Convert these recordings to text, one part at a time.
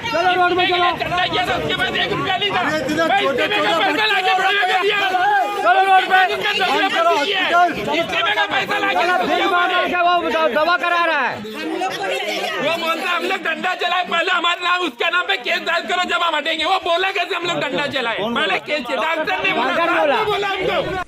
चलो रोड में चलो, उसके बाद 1 रुपया नहीं था, चलो रोड पे, पैसा लाके वो दवा करा रहा है, वो बोलता हम लोग डंडा चलाए, पहले हमारे नाम उसके नाम पे केस दर्ज करो जब हम हटेंगे। वो बोला कैसे हम लोग डंडा चलाए, पहले केस, डॉक्टर ने बोला हमको।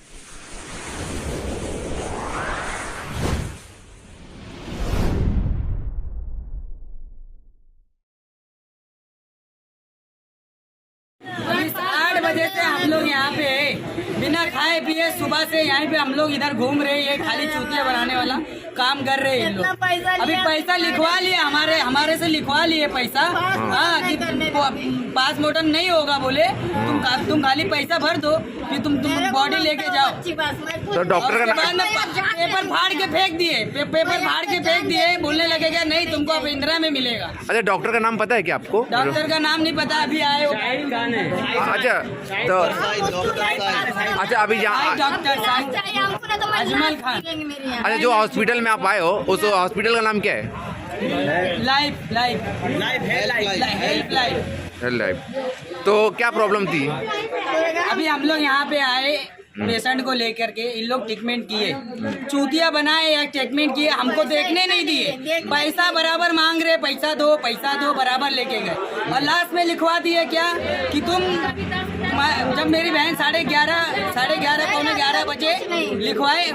से हम लोग यहाँ पे बिना खाए पिए सुबह से यहाँ पे हम लोग इधर घूम रहे हैं, खाली चूतिया बनाने वाला काम कर रहे हैं लोग। अभी पैसा लिखवा लिए, हमारे से लिखवा लिए पैसा, हाँ कि पास मोटन नहीं होगा, बोले तुम खाली पैसा भर दो कि तुम बॉडी लेके जाओ। तो डॉक्टर का पेपर फाड़ के फेंक दिए, बोलने लगेगा नहीं तुमको अब इंदिरा में मिलेगा। अच्छा, डॉक्टर का नाम पता है क्या आपको? डॉक्टर का नाम नहीं पता, अभी आए हो। अच्छा तो अच्छा अभी यहाँ डॉक्टर अजमल खान। अच्छा, जो हॉस्पिटल में आप आए हो उस हॉस्पिटल का नाम क्या है? लाइफ। तो क्या प्रॉब्लम थी? अभी हम लोग यहाँ पे आए पेशेंट को लेकर के, इन लोग ट्रीटमेंट किए, चूतिया बनाए या ट्रीटमेंट किए, हमको देखने नहीं दिए, पैसा बराबर मांग रहे, पैसा दो बराबर लेके गए, और लास्ट में लिखवा दिए क्या कि तुम, जब मेरी बहन 11:30 पौने 11 बजे लिखवाए,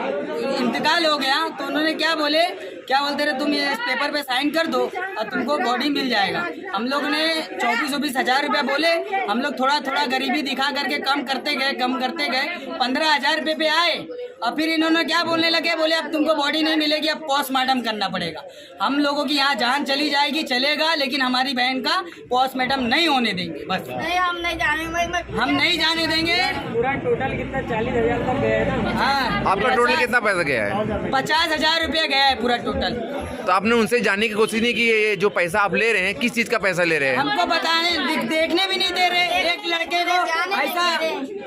इंतकाल हो गया, तो उन्होंने क्या बोलते रहे, तुम ये पेपर पे साइन कर दो और तुमको बॉडी मिल जाएगा। हम लोग ने 24-24 हज़ार रुपया बोले, हम लोग थोड़ा गरीबी दिखा करके कम करते गए, 15,000 रुपये पे आए, और फिर इन्होंने क्या बोलने लगे, बोले अब तुमको बॉडी नहीं मिलेगी, अब पोस्टमार्टम करना पड़ेगा। हम लोगों की यहाँ जान चली जाएगी, चलेगा, लेकिन हमारी बहन का पोस्टमार्टम नहीं होने देंगे, बस नहीं, हम नहीं जाने देंगे। पूरा टोटल कितना? 40,000 तक गया है ना? हाँ। आपका टोटल कितना पैसा गया है? 50,000 रुपया गया है पूरा टोटल। तो आपने उनसे जानने की कोशिश नहीं की ये जो पैसा आप ले रहे हैं किस चीज का पैसा ले रहे हैं? हमको बताने देखने भी नहीं दे रहे। एक लड़के को ऐसा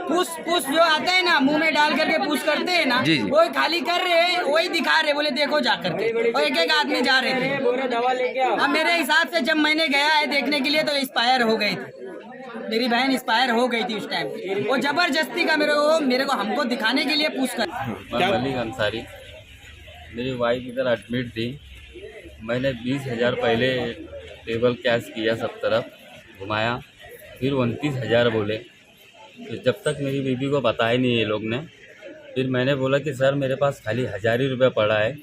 पुश जो आते हैं ना, मुंह में डाल करके पुश करते हैं ना, वो खाली कर रहे हैं, वही दिखा रहे, बोले देखो जा करके, और एक आदमी जा रहे थे। दवा लेके आओ। अब मेरे हिसाब से जब मैंने गया है देखने के लिए तो एक्सपायर हो गई थी, मेरी बहन एक्सपायर हो गई थी उस टाइम। वो जबरदस्ती का मेरे को हमको दिखाने के लिए पूछ कर। मलिक अंसारी, मेरी वाइफ इधर एडमिट थी, मैंने 20,000 पहले टेबल कैश किया, सब तरफ घुमाया, फिर 29,000 बोले, तो जब तक मेरी बीबी को बताया नहीं ये लोग ने, फिर मैंने बोला कि सर मेरे पास खाली 1,000 ही रुपये पड़ा है,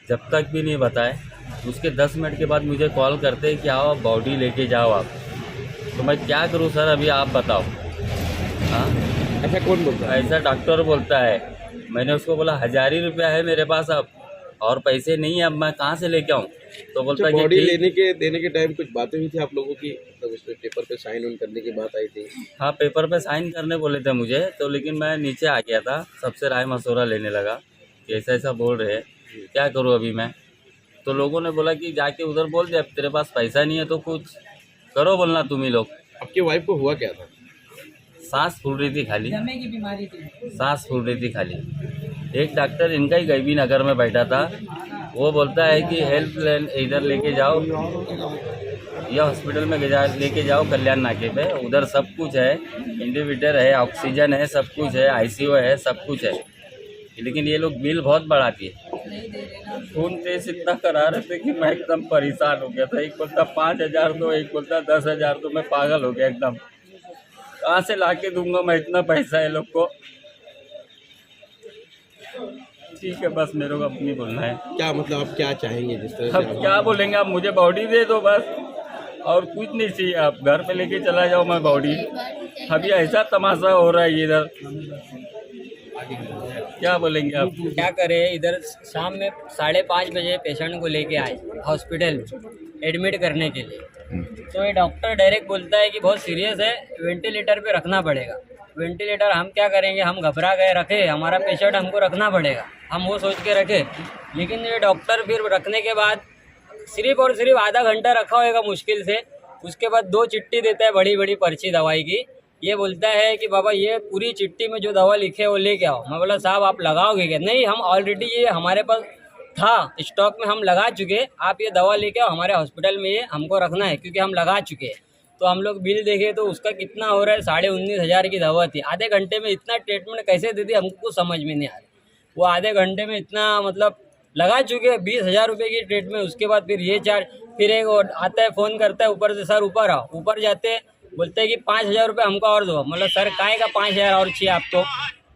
जब तक भी नहीं बताए। उसके 10 मिनट के बाद मुझे कॉल करते कि आओ बॉडी लेके जाओ आप, तो मैं क्या करूं सर, अभी आप बताओ। हाँ, ऐसा कौन बोलता है? ऐसा डॉक्टर बोलता है। मैंने उसको बोला 1,000 ही रुपया है मेरे पास अब, और पैसे नहीं है, अब मैं कहाँ से लेके आऊँ? तो बोलता है बॉडी देने के टाइम कुछ बातें हुई थी आप लोगों की, मतलब उसमें पेपर पे साइन ऑन करने की बात आई थी? हाँ, पेपर पे साइन करने बोले थे मुझे, तो लेकिन मैं नीचे आ गया था, सबसे राय मशवरा लेने लगा कि ऐसा बोल रहे हैं, क्या करूँ अभी मैं? तो लोगों ने बोला कि जाके उधर बोल दे, अब तेरे पास पैसा नहीं है तो कुछ करो बोलना तुम ही लोग। आपकी वाइफ को हुआ क्या था? सांस फूल रही थी खाली, दमे की बीमारी थी, सांस फूल रही थी खाली। एक डॉक्टर इनका ही गैबी नगर में बैठा था, वो बोलता है कि हेल्प इधर लेके जाओ, या हॉस्पिटल में लेके जाओ कल्याण नाके पे, उधर सब कुछ है, इंडिविजुअल है, ऑक्सीजन है, सब कुछ है, ICU है, सब कुछ है, लेकिन ये लोग बिल बहुत बढ़ाती है। खून टेस्ट इतना करा रहे थे कि मैं एकदम परेशान हो गया था। एक बोलता 5,000 दो, एक बोलता 10,000 दो, मैं पागल हो गया एकदम। कहाँ से लाके दूंगा मैं इतना पैसा है लोग को? ठीक है, बस मेरे को अपनी बोलना है। क्या मतलब आप क्या चाहेंगे जिस तरह से? अब क्या बोलेंगे आप? मुझे बॉडी दे दो बस, और कुछ नहीं चाहिए। आप घर पे लेके चला जाओ मैं बॉडी। अभी ऐसा तमाशा हो रहा है इधर, क्या बोलेंगे आप? क्या करें, इधर शाम में 5:30 बजे पेशेंट को लेके आए हॉस्पिटल में एडमिट करने के लिए, तो ये डॉक्टर डायरेक्ट बोलता है कि बहुत सीरियस है, वेंटिलेटर पे रखना पड़ेगा। वेंटिलेटर हम क्या करेंगे, हम घबरा गए, रखे, हमारा पेशेंट हमको रखना पड़ेगा, हम वो सोच के रखे। लेकिन ये डॉक्टर फिर रखने के बाद सिर्फ और सिर्फ आधा घंटा रखा होगा मुश्किल से, उसके बाद 2 चिट्ठी देता है, बड़ी बड़ी पर्ची दवाई की। ये बोलता है कि बाबा ये पूरी चिट्ठी में जो दवा लिखे है वो लेके आओ। मैं बोला साहब आप लगाओगे क्या? नहीं, हम ऑलरेडी ये हमारे पास था स्टॉक में, हम लगा चुके, आप ये दवा लेके आओ हमारे हॉस्पिटल में, ये हमको रखना है क्योंकि हम लगा चुके हैं। तो हम लोग बिल देखे तो उसका कितना हो रहा है, 19,500 की दवा थी। आधे घंटे में इतना ट्रीटमेंट कैसे दे दी हमको समझ में नहीं आ रहा। वो आधे घंटे में इतना मतलब लगा चुके 20,000 रुपये की ट्रीटमेंट। उसके बाद फिर ये चार्ज, फिर एक और आता है फ़ोन करता है ऊपर से, सर ऊपर आओ। ऊपर जाते बोलते हैं कि 5,000 रुपये हमको और दो। मतलब सर काहे का 5,000 और चाहिए आपको?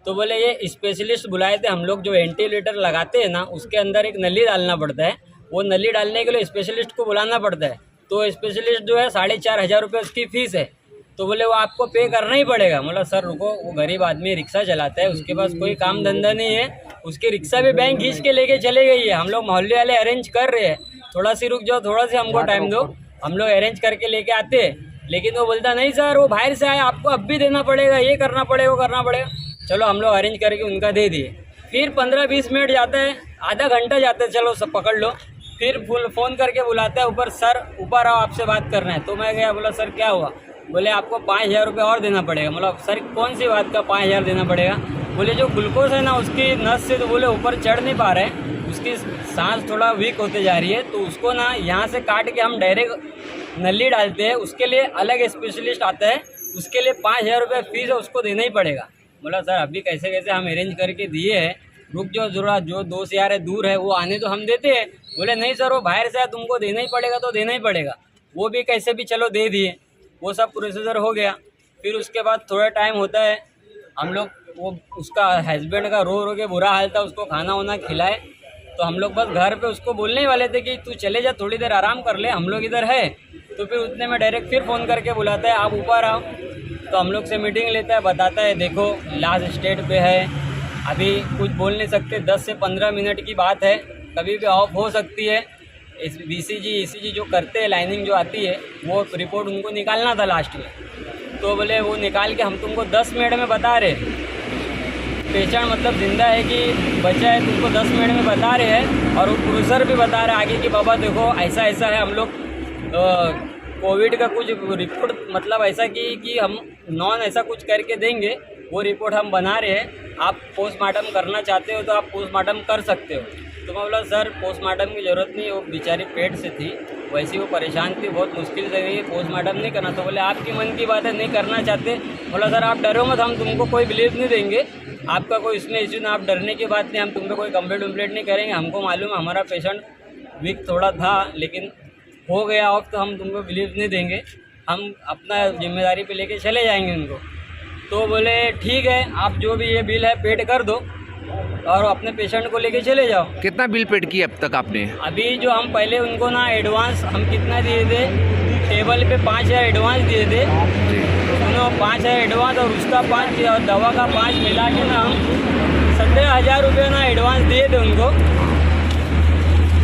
तो बोले ये स्पेशलिस्ट बुलाए थे हम लोग, जो वेंटिलेटर लगाते हैं ना उसके अंदर एक नली डालना पड़ता है, वो नली डालने के लिए स्पेशलिस्ट को बुलाना पड़ता है। तो स्पेशलिस्ट जो है 4,500 रुपये उसकी फ़ीस है। तो बोले वो आपको पे करना ही पड़ेगा। मतलब सर रुको, वो गरीब आदमी रिक्शा चलाता है, उसके पास कोई काम धंधा नहीं है, उसकी रिक्शा भी बैंक खींच के लेके चले गई है। हम लोग मोहल्ले वाले अरेंज कर रहे हैं, थोड़ा सी रुक जाओ, थोड़ा सी हमको टाइम दो, हम लोग अरेंज करके लेके आते हैं। लेकिन वो बोलता नहीं सर वो बाहर से आए, आपको अब भी देना पड़ेगा, ये करना पड़ेगा, वो करना पड़ेगा। चलो हम लोग अरेंज करके उनका दे दिए। फिर 15-20 मिनट जाता है, आधा घंटा जाता है, चलो सब पकड़ लो। फिर फ़ोन करके बुलाता है ऊपर, सर ऊपर आओ आपसे बात करना है। तो मैं गया, बोला सर क्या हुआ? बोले आपको 5,000 रुपये और देना पड़ेगा। मतलब सर कौन सी बात का 5,000 देना पड़ेगा? बोले जो ग्लूकोज है ना उसकी नस से, तो बोले ऊपर चढ़ नहीं पा रहे हैं, उसकी सांस थोड़ा वीक होते जा रही है, तो उसको ना यहाँ से काट के हम डायरेक्ट नली डालते हैं, उसके लिए अलग स्पेशलिस्ट आता है, उसके लिए 5,000 रुपये फीस है, उसको देना ही पड़ेगा। बोला सर अभी कैसे कैसे हम अरेंज करके दिए हैं, रुक जाओ जरा, जो दोस्त यार है दूर है वो आने तो हम देते हैं। बोले नहीं सर वो बाहर से है, तुमको देना ही पड़ेगा तो देना ही पड़ेगा। वो भी कैसे भी चलो दे दिए, वो सब प्रोसीजर हो गया। फिर उसके बाद थोड़ा टाइम होता है, हम लोग वो उसका हस्बैंड का रो के बुरा हाल था, उसको खाना वाना खिलाए। तो हम लोग बस घर पे उसको बोलने ही वाले थे कि तू चले जा, थोड़ी देर आराम कर ले, हम लोग इधर है। तो फिर उतने में डायरेक्ट फिर फ़ोन करके बुलाता है, आप ऊपर आओ। तो हम लोग से मीटिंग लेता है, बताता है देखो लास्ट स्टेट पे है, अभी कुछ बोल नहीं सकते, 10 से 15 मिनट की बात है, कभी भी ऑफ हो सकती है। इस BCG ECG जो करते हैं, लाइनिंग जो आती है, वो रिपोर्ट उनको निकालना था लास्ट में। तो बोले वो निकाल के हम तुमको 10 मिनट में बता रहे, पेशेंट मतलब जिंदा है कि बचा है तुमको 10 मिनट में बता रहे हैं। और वो प्रोफेसर भी बता रहे आगे कि बाबा देखो ऐसा ऐसा है, हम लोग कोविड का कुछ रिपोर्ट मतलब ऐसा कि हम नॉन ऐसा कुछ करके देंगे, वो रिपोर्ट हम बना रहे हैं, आप पोस्टमार्टम करना चाहते हो तो आप पोस्टमार्टम कर सकते हो। तो मैं बोला सर पोस्टमार्टम की ज़रूरत नहीं, वो बेचारी पेट से थी, वैसे वो परेशान थी, बहुत मुश्किल से गई, पोस्टमार्टम नहीं करना। तो बोले आपकी मन की बात है, नहीं करना चाहते। बोला सर आप डरो मत, हम तुमको कोई बिलीव नहीं देंगे, आपका कोई इसमें इश्यू ना, आप डरने की बात नहीं, हम तुम पे कोई कंप्लेंट वम्प्लेंट नहीं करेंगे। हमको मालूम है हमारा पेशेंट वीक थोड़ा था, लेकिन हो गया ऑफ, तो हम तुमको बिलीव नहीं देंगे, हम अपना जिम्मेदारी पे लेके चले जाएंगे उनको। तो बोले ठीक है, आप जो भी ये बिल है पेड कर दो और अपने पेशेंट को लेके चले जाओ। कितना बिल पेड किया अब तक आपने? अभी जो हम पहले उनको ना एडवांस हम कितना दिए थे, टेबल पे 5,000 एडवांस दिए थे, सुनो 5,000 एडवांस और उसका 5 और दवा का 5 मिला के ना हम 17,000 रुपये ना एडवांस दिए थे उनको।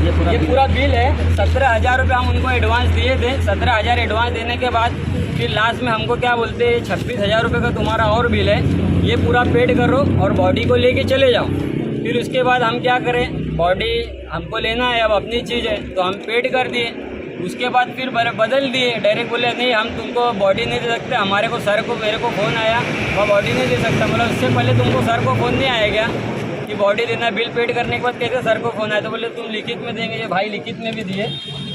ये पूरा बिल है, 17,000 रुपये हम उनको एडवांस दिए थे। 17,000 एडवांस देने के बाद फिर लास्ट में हमको क्या बोलते हैं, 26,000 रुपये का तुम्हारा और बिल है, ये पूरा पेड करो और बॉडी को लेके चले जाओ। फिर उसके बाद हम क्या करें, बॉडी हमको लेना है, अब अपनी चीज़ है, तो हम पेड कर दिए। उसके बाद फिर बदल दिए, डायरेक्ट बोले नहीं हम तुमको बॉडी नहीं दे सकते, हमारे को सर को मेरे को फ़ोन आया, वह बॉडी नहीं दे सकता। मतलब उससे पहले तुमको सर को फ़ोन नहीं आएगा कि बॉडी देना, बिल पेड करने के बाद कैसे सर को फ़ोन आया? तो बोले तुम लिखित में देंगे, ये भाई लिखित में भी दिए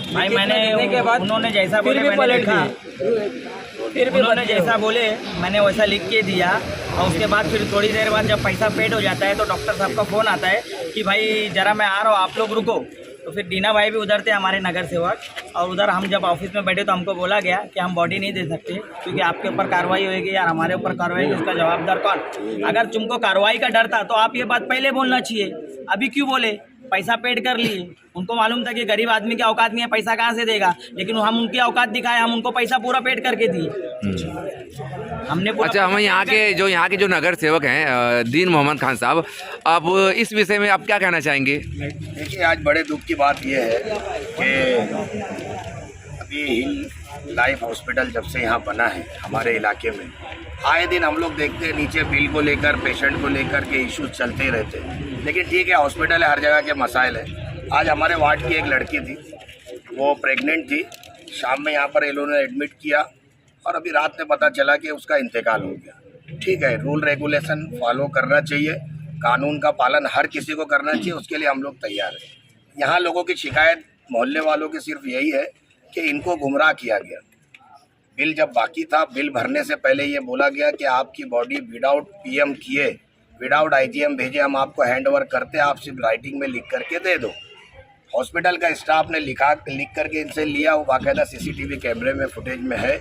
भाई, मैंने देने के बाद उन्होंने जैसा बोले मैंने लिखा, फिर भी उन्होंने जैसा बोले मैंने वैसा लिख के दिया। और उसके बाद फिर थोड़ी देर बाद जब पैसा पेड हो जाता है तो डॉक्टर साहब का फ़ोन आता है कि भाई ज़रा मैं आ रहा हूँ, आप लोग रुको। तो फिर दीना भाई भी उधर थे हमारे नगर सेवक, और उधर हम जब ऑफिस में बैठे तो हमको बोला गया कि हम बॉडी नहीं दे सकते क्योंकि आपके ऊपर कार्रवाई होगी यार, हमारे ऊपर कार्रवाई होगी, उसका जवाबदार कौन? अगर तुमको कार्रवाई का डर था तो आप ये बात पहले बोलना चाहिए, अभी क्यों बोले? पैसा पेड कर लिए, उनको मालूम था कि गरीब आदमी की औकात नहीं है, पैसा कहाँ से देगा, लेकिन हम उनकी औकात दिखाए, हम उनको पैसा पूरा पेड करके दिए हमने। अच्छा, हम यहाँ के जो नगर सेवक हैं दीन मोहम्मद खान साहब, अब इस विषय में आप क्या कहना चाहेंगे? देखिए आज बड़े दुख की बात यह है कि अभी हिल लाइफ हॉस्पिटल जब से यहाँ बना है हमारे इलाके में, आए दिन हम लोग देखते हैं नीचे बिल को लेकर, पेशेंट को लेकर के इश्यूज चलते ही रहते हैं। लेकिन ठीक है, हॉस्पिटल है, हर जगह के मसाइल है। आज हमारे वार्ड की एक लड़की थी, वो प्रेग्नेंट थी, शाम में यहाँ पर इन लोगों ने एडमिट किया और अभी रात में पता चला कि उसका इंतकाल हो गया। ठीक है, रूल रेगुलेशन फॉलो करना चाहिए, कानून का पालन हर किसी को करना चाहिए, उसके लिए हम लोग तैयार हैं। यहाँ लोगों की शिकायत मोहल्ले वालों की सिर्फ यही है कि इनको गुमराह किया गया। बिल जब बाकी था, बिल भरने से पहले ये बोला गया कि आपकी बॉडी विदाउट पीएम किए, विदाउट आईजीएम भेजे हम आपको हैंड ओवर करते, आप सिर्फ राइटिंग में लिख करके दे दो। हॉस्पिटल का स्टाफ ने लिख करके इनसे लिया, वो बाकायदा सीसीटीवी कैमरे में फुटेज में है,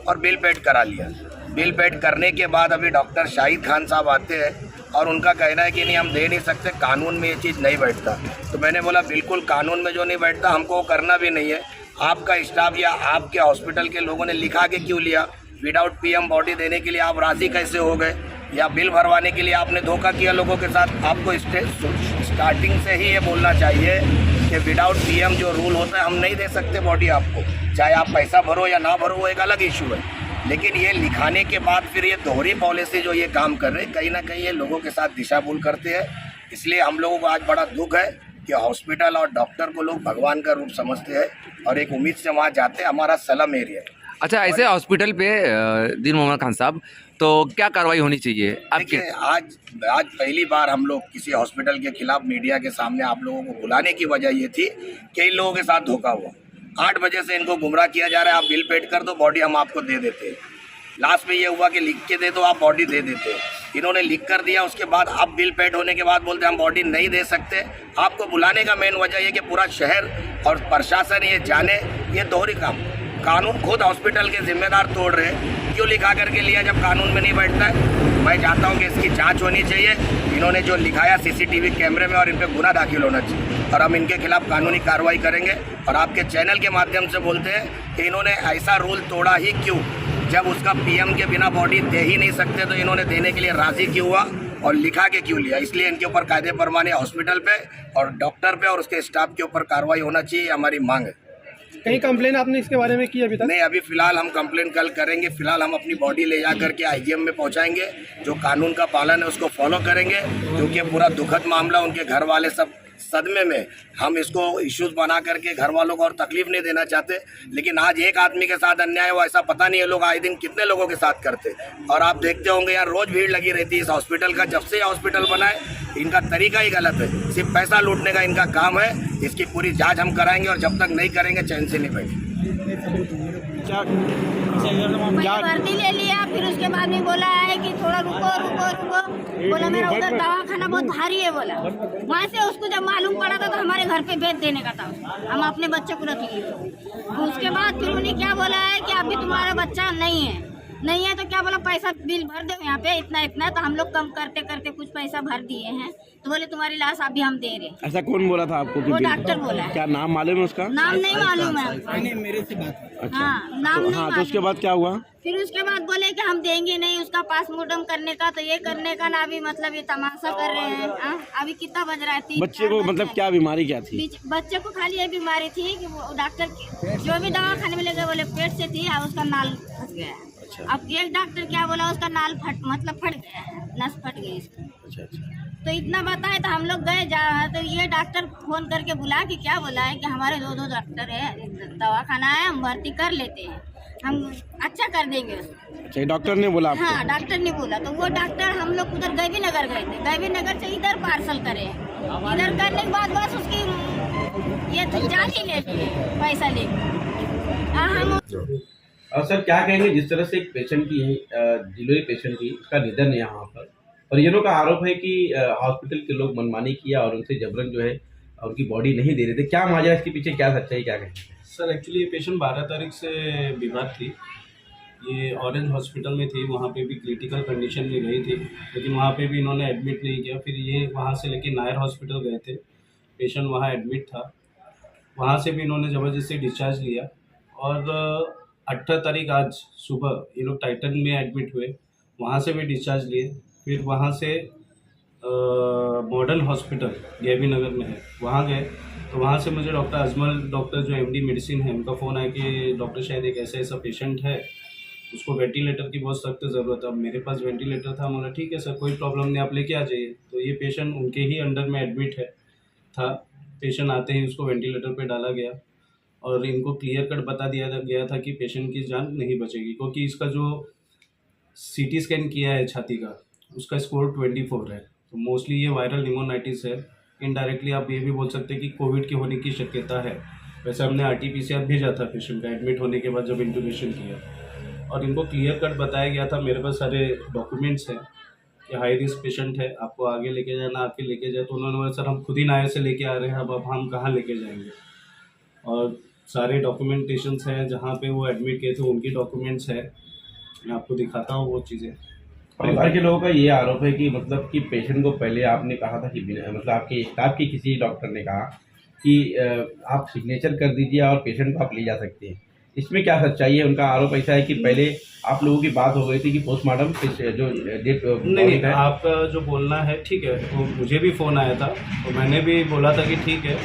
और बिल पेड करा लिया। बिल पेड करने के बाद अभी डॉक्टर शाहिद खान साहब आते हैं और उनका कहना है कि नहीं हम दे नहीं सकते, कानून में ये चीज़ नहीं बैठता। तो मैंने बोला बिल्कुल कानून में जो नहीं बैठता हमको वो करना भी नहीं है। आपका स्टाफ या आपके हॉस्पिटल के लोगों ने लिखा के क्यों लिया? विदाउट पीएम बॉडी देने के लिए आप राज़ी कैसे हो गए? या बिल भरवाने के लिए आपने धोखा किया लोगों के साथ? आपको स्टार्टिंग से ही ये बोलना चाहिए कि विदाउट पीएम जो रूल होता है हम नहीं दे सकते बॉडी आपको, चाहे आप पैसा भरो या ना भरो वो एक अलग इशू है। लेकिन ये लिखाने के बाद फिर ये दोहरी पॉलिसी जो ये काम कर रहे हैं, कहीं ना कहीं ये लोगों के साथ दिशाभूल करते हैं। इसलिए हम लोगों को आज बड़ा दुख है कि हॉस्पिटल और डॉक्टर को लोग भगवान का रूप समझते हैं और एक उम्मीद से वहाँ जाते हैं। हमारा सलम एरिया है। अच्छा, ऐसे हॉस्पिटल पे दीन मोहम्मद खान साहब, तो क्या कार्रवाई होनी चाहिए आपके? देखिए, आज पहली बार हम लोग किसी हॉस्पिटल के खिलाफ मीडिया के सामने आप लोगों को बुलाने की वजह ये थी कि इन लोगों के साथ धोखा हुआ। 8 बजे से इनको गुमराह किया जा रहा है, आप बिल पेड कर दो, बॉडी हम आपको दे देते हैं। लास्ट में ये हुआ कि लिख के दे दो, आप बॉडी दे देते हैं। इन्होंने लिख कर दिया, उसके बाद अब बिल पेड होने के बाद बोलते हम बॉडी नहीं दे सकते। आपको बुलाने का मेन वजह ये कि पूरा शहर और प्रशासन ये जाने, ये दोहरी काम। कानून खुद हॉस्पिटल के जिम्मेदार तोड़ रहे हैं। क्यों लिखा करके लिया जब कानून में नहीं बैठता है? मैं चाहता हूँ कि इसकी जांच होनी चाहिए। इन्होंने जो लिखाया सीसीटीवी कैमरे में, और इन पे गुना दाखिल होना चाहिए, और हम इनके खिलाफ कानूनी कार्रवाई करेंगे। और आपके चैनल के माध्यम से बोलते हैं कि इन्होंने ऐसा रूल तोड़ा ही क्यों? जब उसका पीएम के बिना बॉडी दे ही नहीं सकते तो इन्होंने देने के लिए राजी क्यों हुआ और लिखा के क्यों लिया? इसलिए इनके ऊपर कायदे परमाने हॉस्पिटल पे और डॉक्टर पे और उसके स्टाफ के ऊपर कार्रवाई होना चाहिए, हमारी मांग है। कहीं कंप्लेन आपने इसके बारे में की अभी तक? नहीं, अभी फिलहाल हम कंप्लेन कल करेंगे। फिलहाल हम अपनी बॉडी ले जा करके आईजीएम में पहुंचाएंगे। जो कानून का पालन है उसको फॉलो करेंगे, क्योंकि पूरा दुखद मामला, उनके घर वाले सब सदमे में। हम इसको इश्यूज बना करके घर वालों को और तकलीफ नहीं देना चाहते, लेकिन आज एक आदमी के साथ अन्याय हुआ, ऐसा पता नहीं है लोग आए दिन कितने लोगों के साथ करते। और आप देखते होंगे यार, रोज भीड़ लगी रहती है इस हॉस्पिटल का। जब से हॉस्पिटल बना है इनका तरीका ही गलत है, सिर्फ पैसा लूटने का इनका काम है। इसकी पूरी जांच हम कराएंगे, और जब तक नहीं करेंगे चैन से नहीं बैठेंगे। भर्ती ले लिया, फिर उसके बाद में बोला है कि थोड़ा रुको रुको रुको। बोला मेरा उधर दवाखाना बहुत भारी है। बोला वहाँ से उसको जब मालूम पड़ा था तो हमारे घर पे भेज देने का था, हम अपने बच्चे को रख लिए। उसके बाद फिर उन्हें क्या बोला है कि अभी तुम्हारा बच्चा नहीं है तो क्या बोला, पैसा बिल भर दो यहाँ पे इतना इतना। तो हम लोग कम करते करते कुछ पैसा भर दिए हैं। तो बोले तुम्हारी लाश अभी हम दे रहे हैं। ऐसा कौन बोला था आपको? वो डॉक्टर बोला है। क्या नाम मालूम है उसका? नाम नहीं मालूम है मेरे से बात। अच्छा, हाँ, नाम नहीं हाँ, तो उसके बाद क्या हुआ? फिर उसके बाद बोले कि हम देंगे नहीं, उसका पासमोर्टम करने का, तो ये करने का ना। अभी मतलब ये तमाशा कर रहे हैं। अभी कितना बज रहा है? 3 बच्चे को मतलब क्या बीमारी क्या थी? बच्चे को खाली ये बीमारी थी कि वो डॉक्टर जो भी दवा खाने में ले गए बोले पेट से थी, और उसका नाल फंस गया है। अच्छा। अब एक डॉक्टर क्या बोला, उसका नाल फट गया है, नस फट गई इसकी। अच्छा। तो इतना बताए तो हम लोग गए तो ये डॉक्टर फोन करके बुला के क्या बोला है कि हमारे 2 डॉक्टर है, दवाखाना है, हम भर्ती कर लेते हैं, हम अच्छा कर देंगे उसको। अच्छा, डॉक्टर ने बोला आपको? हाँ, डॉक्टर ने बोला। तो वो डॉक्टर हम लोग उधर गैबी नगर गए थे, गैबी नगर से इधर पार्सल करे। इधर करने के बाद बस उसकी ये जांच ही ले लिए, पैसा लेके। हम सर क्या कहेंगे, जिस तरह से एक पेशेंट की डिलीवरी पेशेंट की उसका निधन है यहाँ पर, और ये लोग का आरोप है कि हॉस्पिटल के लोग मनमानी किया और उनसे जबरन जो है उनकी बॉडी नहीं दे रहे थे। क्या माजरा, इसके पीछे क्या सच्चाई, क्या कहेंगे? सर एक्चुअली ये पेशेंट 12 तारीख से बीमार थी। ये ऑरेंज हॉस्पिटल में थी, वहाँ पे भी क्रिटिकल कंडीशन में गई थी, लेकिन वहाँ पे भी इन्होंने एडमिट नहीं किया। फिर ये वहाँ से लेके नायर हॉस्पिटल गए थे, पेशेंट वहाँ एडमिट था, वहाँ से भी इन्होंने ज़बरदस्ती डिस्चार्ज लिया। और 18 तारीख आज सुबह ये लोग टाइटन में एडमिट हुए, वहाँ से भी डिस्चार्ज लिए। फिर वहाँ से मॉडर्न हॉस्पिटल गैबी नगर में है, वहाँ गए। तो वहाँ से मुझे डॉक्टर अजमल, डॉक्टर जो MD मेडिसिन है, उनका फ़ोन आया कि डॉक्टर शायद एक ऐसा पेशेंट है, उसको वेंटिलेटर की बहुत सख्त ज़रूरत है। अब मेरे पास वेंटिलेटर था, बोला ठीक है सर, कोई प्रॉब्लम नहीं, आप लेके आ जाइए। तो ये पेशेंट उनके ही अंडर में एडमिट था। पेशेंट आते ही उसको वेंटिलेटर पे डाला गया और इनको क्लियर कट बता दिया गया था कि पेशेंट की जान नहीं बचेगी, क्योंकि इसका जो CT स्कैन किया है छाती का, उसका स्कोर 24 है। तो मोस्टली ये वायरल निमोनाइटिस है, इनडायरेक्टली आप ये भी बोल सकते हैं कि कोविड के होने की शक्यता है। वैसे हमने RT-PCR भेजा था पेशेंट का एडमिट होने के बाद जब इंट्यूबेशन किया, और इनको क्लियर कट बताया गया था, मेरे पास सारे डॉक्यूमेंट्स हैं कि हाई रिस्क पेशेंट है, आपको आगे लेके जाना, आके लेके जाए। तो उन्होंने बोला सर हम खुद ही नायर से लेके आ रहे हैं, अब हम कहाँ लेके जाएंगे। और सारे डॉक्यूमेंटेशंस हैं, जहाँ पे वो एडमिट किए थे उनकी डॉक्यूमेंट्स है, मैं आपको दिखाता हूँ वो चीज़ें। परिवार के लोगों का ये आरोप है कि मतलब कि पेशेंट को पहले आपने कहा था कि मतलब आपके स्टाफ के किसी डॉक्टर ने कहा कि आप सिग्नेचर कर दीजिए और पेशेंट को आप ले जा सकते हैं। इसमें क्या सच्चाई है? उनका आरोप ऐसा है कि पहले आप लोगों की बात हो गई थी कि पोस्टमार्टम जो डेट नहीं, आपका जो बोलना है ठीक है, वो मुझे भी फ़ोन आया था तो मैंने भी बोला था कि ठीक है,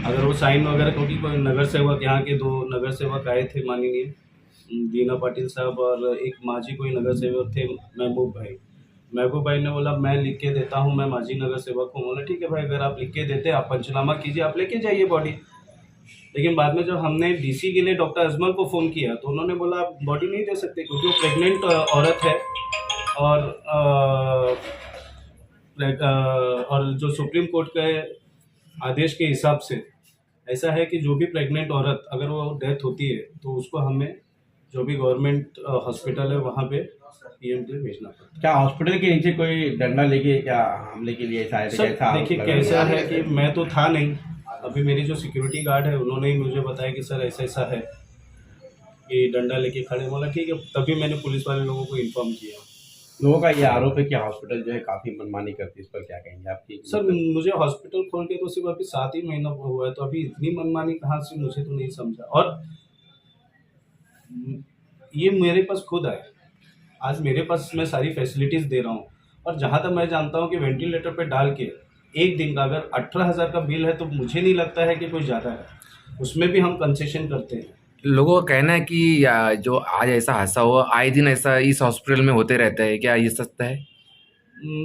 अगर वो साइन वगैरह, क्योंकि कोई नगर सेवक, यहाँ के 2 नगर सेवक आए थे, माननीय दीना पाटिल साहब और एक माजी कोई नगर सेवक थे महबूब भाई ने बोला मैं लिख के देता हूँ, मैं माजी नगर सेवक हूँ। बोला ठीक है भाई, अगर आप लिख के देते, आप पंचनामा कीजिए, आप लेके जाइए बॉडी। लेकिन बाद में जब हमने DC के लिए डॉक्टर अजमल को फ़ोन किया तो उन्होंने बोला आप बॉडी नहीं दे सकते क्योंकि वो प्रेग्नेंट औरत है, और जो सुप्रीम कोर्ट के आदेश के हिसाब से ऐसा है कि जो भी प्रेग्नेंट औरत अगर वो डेथ होती है तो उसको हमें जो भी गवर्नमेंट हॉस्पिटल है वहाँ पे PM के लिए भेजना पड़ता है। क्या हॉस्पिटल के नीचे कोई डंडा लेके क्या हमले के लिए ऐसा है? सर देखिए कैसा है कि मैं तो था नहीं, अभी मेरी जो सिक्योरिटी गार्ड है उन्होंने ही मुझे बताया कि सर ऐसा ऐसा है कि डंडा लेके खड़े। बोला ठीक है, तभी मैंने पुलिस वाले लोगों को इन्फॉर्म किया। लोगों का ये आरोप है कि हॉस्पिटल जो है काफ़ी मनमानी करती है, इस पर क्या कहेंगे आपकी? सर मुझे हॉस्पिटल खोल के तो सिर्फ अभी 7 ही महीना हुआ है, तो अभी इतनी मनमानी कहाँ से, मुझे तो नहीं समझा। और ये मेरे पास खुद आए, आज मेरे पास मैं सारी फैसिलिटीज़ दे रहा हूँ, और जहाँ तक मैं जानता हूँ कि वेंटिलेटर पे डाल के एक दिन का अगर 18,000 का बिल है तो मुझे नहीं लगता है कि कुछ ज़्यादा है, उसमें भी हम कंसेशन करते हैं। लोगों का कहना है कि जो आज ऐसा हादसा हुआ, आए दिन ऐसा इस हॉस्पिटल में होते रहता है, क्या ये सच है?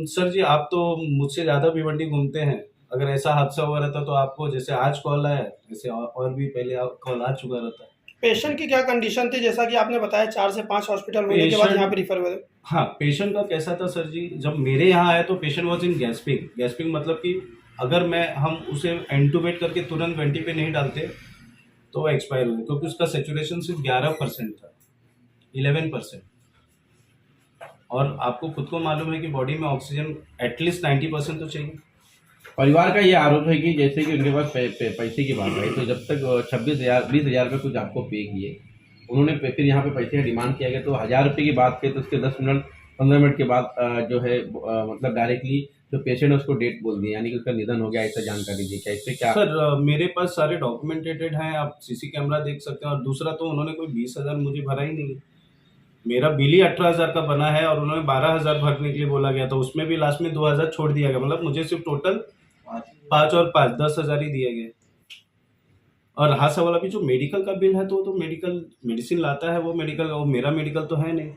सर जी, आप तो मुझसे ज़्यादा भिवंडी घूमते हैं, अगर ऐसा हादसा हुआ रहता तो आपको जैसे आज कॉल आया वैसे और भी पहले कॉल आ चुका रहता है। पेशेंट की क्या कंडीशन थी? जैसा कि आपने बताया 4 से 5 हॉस्पिटल होने के बाद यहाँ पे रिफर हुए। हाँ, पेशेंट का कैसा था सर जी, जब मेरे यहाँ आया तो पेशेंट वॉज इन गैस्पिंग मतलब कि अगर हम उसे एंटूबेट करके तुरंत वेंटी पे नहीं डालते तो एक्सपायर हुए, क्योंकि उसका सेचुरेशन सिर्फ 11% था, 11%। और आपको खुद को मालूम है कि बॉडी में ऑक्सीजन एटलीस्ट 90% तो चाहिए। परिवार का ये आरोप है कि जैसे कि उनके पास पैसे की बात है, तो जब तक 20,000 रुपये कुछ आपको पे किए, उन्होंने फिर यहाँ पे पैसे का डिमांड किया गया, तो 1,000 रुपये की बात की तो उसके 10 मिनट 15 मिनट के बाद जो है मतलब डायरेक्टली जो पेशेंट है उसको डेट बोल दी, यानी कि उसका निधन हो गया, ऐसा जानकारी दी। क्या इससे क्या? सर मेरे पास सारे डॉक्यूमेंटेड हैं, आप CC कैमरा देख सकते हैं। और दूसरा तो उन्होंने कोई 20,000 मुझे भरा ही नहीं, मेरा बिल ही 18,000 का बना है और उन्होंने 12,000 भरने के लिए बोला गया था, उसमें भी लास्ट में 2,000 छोड़ दिया गया, मतलब मुझे सिर्फ टोटल 5 और 5 10,000 ही दिए गए। और हाँ सवाल, अभी जो मेडिकल का बिल है तो मेडिकल मेडिसिन लाता है वो मेडिकल, वो मेरा मेडिकल तो है नहीं।